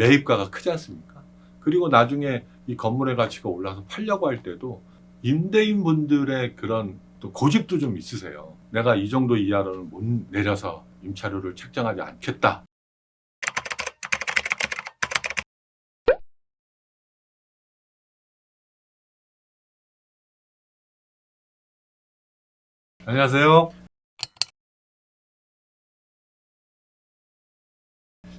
매입가가 크지 않습니까? 그리고 나중에 이 건물의 가치가 올라서 팔려고 할 때도 임대인분들의 그런 또 고집도 좀 있으세요. 내가 이 정도 이하로는 못 내려서 임차료를 책정하지 않겠다. 안녕하세요.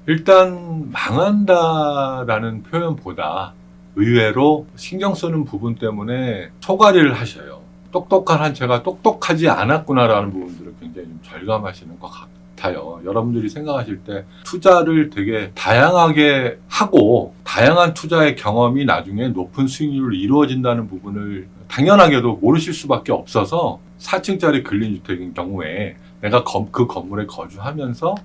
일단 망한다라는 표현보다 의외로 신경 쓰는 부분 때문에 초과를 하셔요. 똑똑한 한채가 똑똑하지 않았구나라는 부분들을 굉장히 좀 절감하시는 것 같아요. 여러분들이 생각하실 때 투자를 되게 다양하게 하고 다양한 투자의 경험이 나중에 높은 수익률로 이루어진다는 부분을 당연하게도 모르실 수밖에 없어서 4층짜리 근린주택인 경우에 내가 그 건물에 거주하면서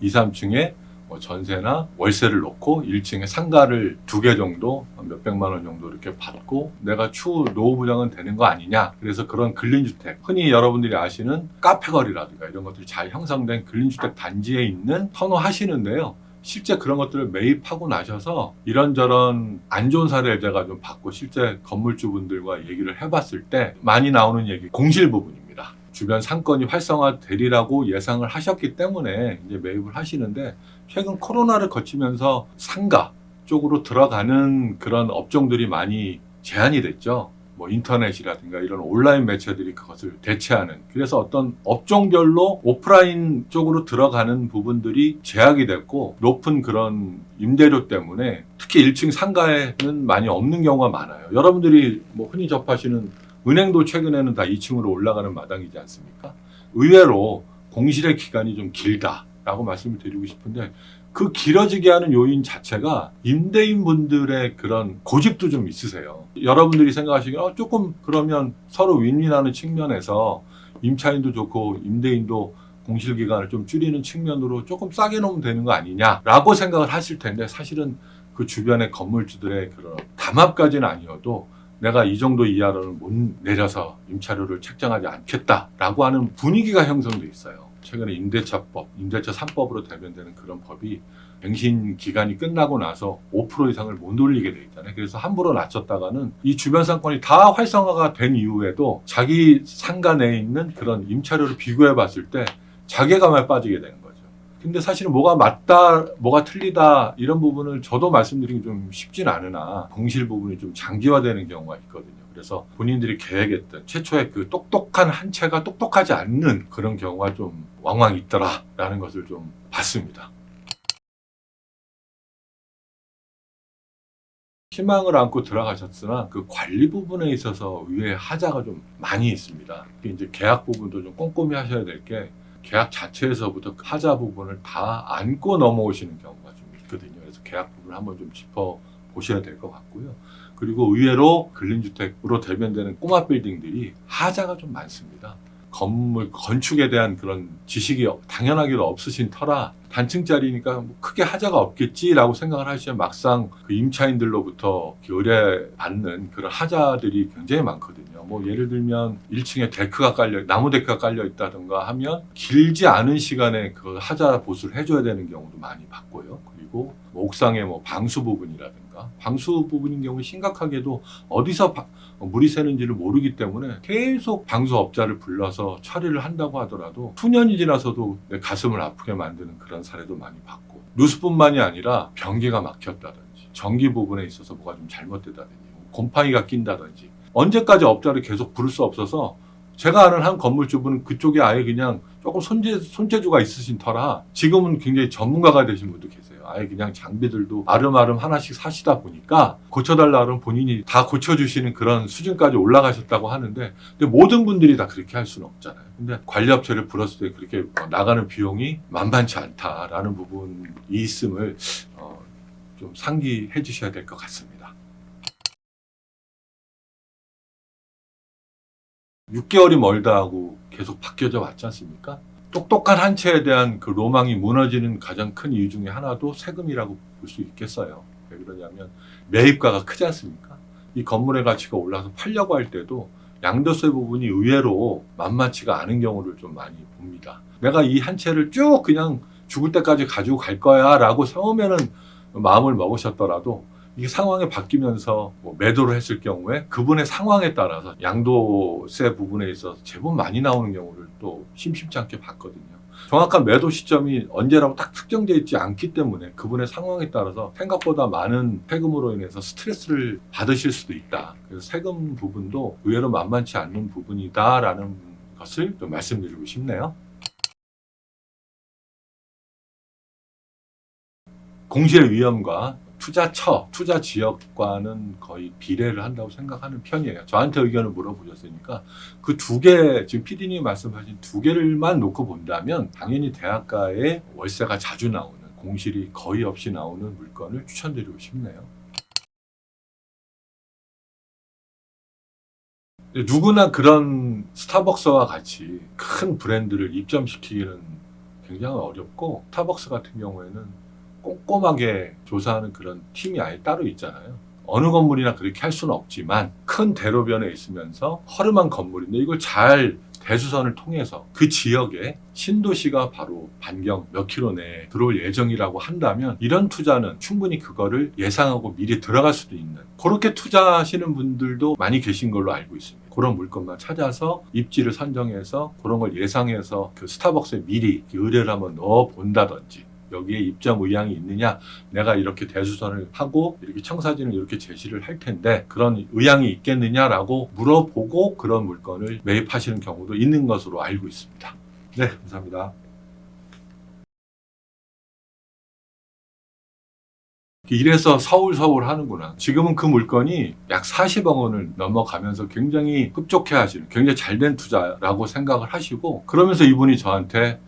2, 3층에 전세나 월세를 놓고 1층에 상가를 2개 정도 몇백만 원 정도 이렇게 받고 내가 추후 노후 부양은 되는 거 아니냐. 그래서 그런 근린주택, 흔히 여러분들이 아시는 카페거리라든가 이런 것들이 잘 형성된 근린주택 단지에 있는 선호하시는데요. 실제 그런 것들을 매입하고 나셔서 이런저런 안 좋은 사례를 제가 좀 받고 실제 건물주분들과 얘기를 해봤을 때 많이 나오는 얘기, 공실 부분입니다. 주변 상권이 활성화되리라고 예상을 하셨기 때문에 이제 매입을 하시는데 최근 코로나를 거치면서 상가 쪽으로 들어가는 그런 업종들이 많이 제한이 됐죠. 뭐 인터넷이라든가 이런 온라인 매체들이 그것을 대체하는, 그래서 어떤 업종별로 오프라인 쪽으로 들어가는 부분들이 제약이 됐고 높은 그런 임대료 때문에 특히 1층 상가에는 많이 없는 경우가 많아요. 여러분들이 뭐 흔히 접하시는 은행도 최근에는 다 2층으로 올라가는 마당이지 않습니까? 의외로 공실의 기간이 좀 길다라고 말씀을 드리고 싶은데 그 길어지게 하는 요인 자체가 임대인분들의 그런 고집도 좀 있으세요. 여러분들이 생각하시기에 조금 그러면 서로 윈윈하는 측면에서 임차인도 좋고 임대인도 공실기간을 좀 줄이는 측면으로 조금 싸게 놓으면 되는 거 아니냐라고 생각을 하실 텐데 사실은 그 주변의 건물주들의 그런 담합까지는 아니어도 내가 이 정도 이하로는 못 내려서 임차료를 책정하지 않겠다라고 하는 분위기가 형성돼 있어요. 최근에 임대차법, 임대차 3법으로 대변되는 그런 법이 갱신 기간이 끝나고 나서 5% 이상을 못 올리게 돼 있잖아요. 그래서 함부로 낮췄다가는 이 주변 상권이 다 활성화가 된 이후에도 자기 상가 내에 있는 그런 임차료를 비교해 봤을 때 자괴감에 빠지게 되는 거예요. 근데 사실은 뭐가 맞다, 뭐가 틀리다 이런 부분을 저도 말씀드리기 좀 쉽진 않으나 공실 부분이 좀 장기화되는 경우가 있거든요. 그래서 본인들이 계획했던 최초의 그 똑똑한 한 채가 똑똑하지 않는 그런 경우가 좀 왕왕 있더라라는 것을 좀 봤습니다. 희망을 안고 들어가셨으나 그 관리 부분에 있어서 의외의 하자가 좀 많이 있습니다. 이제 계약 부분도 좀 꼼꼼히 하셔야 될 게 계약 자체에서부터 하자 부분을 다 안고 넘어오시는 경우가 좀 있거든요. 그래서 계약 부분을 한번 좀 짚어 보셔야 될 것 같고요. 그리고 의외로 근린주택으로 대변되는 꼬마 빌딩들이 하자가 좀 많습니다. 건물 건축에 대한 그런 지식이 당연하게도 없으신 터라 단층짜리니까 뭐 크게 하자가 없겠지라고 생각을 하시면 막상 그 임차인들로부터 의뢰받는 그런 하자들이 굉장히 많거든요. 뭐 예를 들면 1층에 데크가 나무 데크가 깔려 있다든가 하면 길지 않은 시간에 그 하자 보수를 해줘야 되는 경우도 많이 봤고요. 그리고 뭐 옥상의 뭐 방수 부분이라든가 방수 부분인 경우 심각하게도 어디서 물이 새는지를 모르기 때문에 계속 방수업자를 불러서 처리를 한다고 하더라도 수년이 지나서도 내 가슴을 아프게 만드는 그런 사례도 많이 봤고, 누수뿐만이 아니라 변기가 막혔다든지 전기 부분에 있어서 뭐가 좀 잘못되다든지 곰팡이가 낀다든지 언제까지 업자를 계속 부를 수 없어서 제가 아는 한 건물주분은 그쪽에 아예 그냥 조금 손재주가 있으신 터라 지금은 굉장히 전문가가 되신 분도 계세요. 아예 그냥 장비들도 아름아름 하나씩 사시다 보니까 고쳐달라 그러면 본인이 다 고쳐주시는 그런 수준까지 올라가셨다고 하는데, 근데 모든 분들이 다 그렇게 할 수는 없잖아요. 근데 관리업체를 불렀을 때 그렇게 나가는 비용이 만만치 않다라는 부분이 있음을 좀 상기해 주셔야 될 것 같습니다. 6개월이 멀다 하고 계속 바뀌어져 왔지 않습니까? 똑똑한 한 채에 대한 그 로망이 무너지는 가장 큰 이유 중에 하나도 세금이라고 볼 수 있겠어요. 왜 그러냐면 매입가가 크지 않습니까? 이 건물의 가치가 올라서 팔려고 할 때도 양도세 부분이 의외로 만만치가 않은 경우를 좀 많이 봅니다. 내가 이 한 채를 쭉 그냥 죽을 때까지 가지고 갈 거야 라고 세우면은 마음을 먹으셨더라도 이 상황이 바뀌면서 뭐 매도를 했을 경우에 그분의 상황에 따라서 양도세 부분에 있어서 제법 많이 나오는 경우를 또 심심치 않게 봤거든요. 정확한 매도 시점이 언제라고 딱 특정되어 있지 않기 때문에 그분의 상황에 따라서 생각보다 많은 세금으로 인해서 스트레스를 받으실 수도 있다. 그래서 세금 부분도 의외로 만만치 않는 부분이다라는 것을 좀 말씀드리고 싶네요. 공시의 위험과 투자처, 투자 지역과는 거의 비례를 한다고 생각하는 편이에요. 저한테 의견을 물어보셨으니까 그 두 개, 지금 PD님이 말씀하신 두 개를만 놓고 본다면 당연히 대학가에 월세가 자주 나오는, 공실이 거의 없이 나오는 물건을 추천드리고 싶네요. 누구나 그런 스타벅스와 같이 큰 브랜드를 입점시키기는 굉장히 어렵고, 스타벅스 같은 경우에는 꼼꼼하게 조사하는 그런 팀이 아예 따로 있잖아요. 어느 건물이나 그렇게 할 수는 없지만 큰 대로변에 있으면서 허름한 건물인데 이걸 잘 대수선을 통해서 그 지역에 신도시가 바로 반경 몇 킬로 내에 들어올 예정이라고 한다면 이런 투자는 충분히 그거를 예상하고 미리 들어갈 수도 있는, 그렇게 투자하시는 분들도 많이 계신 걸로 알고 있습니다. 그런 물건만 찾아서 입지를 선정해서 그런 걸 예상해서 그 스타벅스에 미리 의뢰를 한번 넣어 본다든지, 여기에 입점 의향이 있느냐, 내가 이렇게 대수선을 하고 이렇게 청사진을 이렇게 제시를 할 텐데 그런 의향이 있겠느냐라고 물어보고 그런 물건을 매입하시는 경우도 있는 것으로 알고 있습니다. 네, 감사합니다. 이래서 서울 하는구나. 지금은 그 물건이 약 40억 원을 넘어가면서 굉장히 흡족해 하시는, 굉장히 잘된 투자라고 생각을 하시고, 그러면서 이분이 저한테